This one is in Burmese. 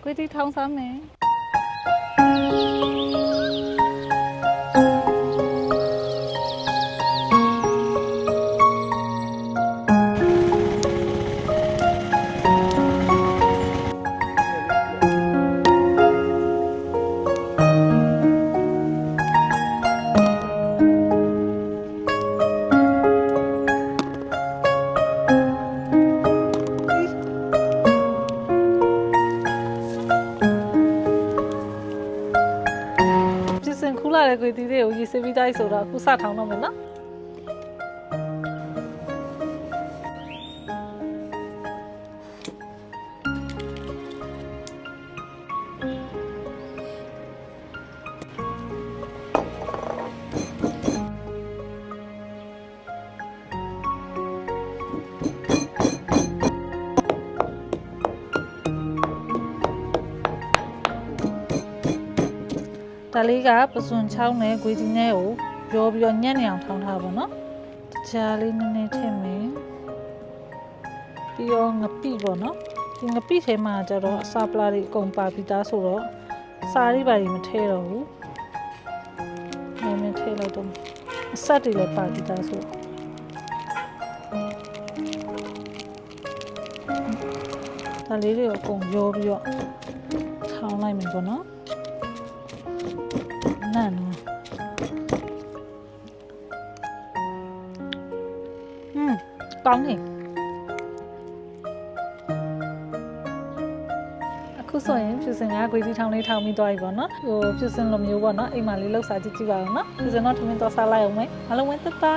ကိုတီထောင်းစားမယ်ခူလာတဲ့ကိုတီတွေကိုရေစစ်ပြီးသားဆိုတော့အခုစထောင်းတော့မယ်နော်ဒါလေးကပစွန်ချောင်းနဲ့ဂွေတီနဲ့ကိုရောပြီးတော့ညံ့နေအောင်ထောင်းထားပါတော့တခြားလေးနည်းနည်းထည့်မယ်ပြီးတော့ငပိပေါ့နော်ဒီငပိထဲမှာကျတော့အစာပလာတွေအကုန်ပါပြီးသားဆိုတော့စားရိပ်ပါတွေမထည့်တော့ဘူးနည်းနည်းထည့်လိုက်တော့အဆက်တွေလည်းပါပြီးသားဆိုဒါလေးတွေကိုအကုန်ရောပြီးတော့ထောင်းလိုက်မယ်ပေါ့နော်နန်နော်ကောင်းနေအခုဆိုရင်ဖြူစင်ကဂွေတီထောင်းလေးထောင်းပြီးသွားပြီပေါ့နော်ဟိုဖြူစင်လိုမျိုးပေါ့နော်အိမ်မှာလေးလှုပ်စားကြည့်ကြည့်ပါဦးနော်ဖြူစင်တော့ထမင်းတော့စားလိုက်အောင်မယ်အားလုံးဝင်းတတာ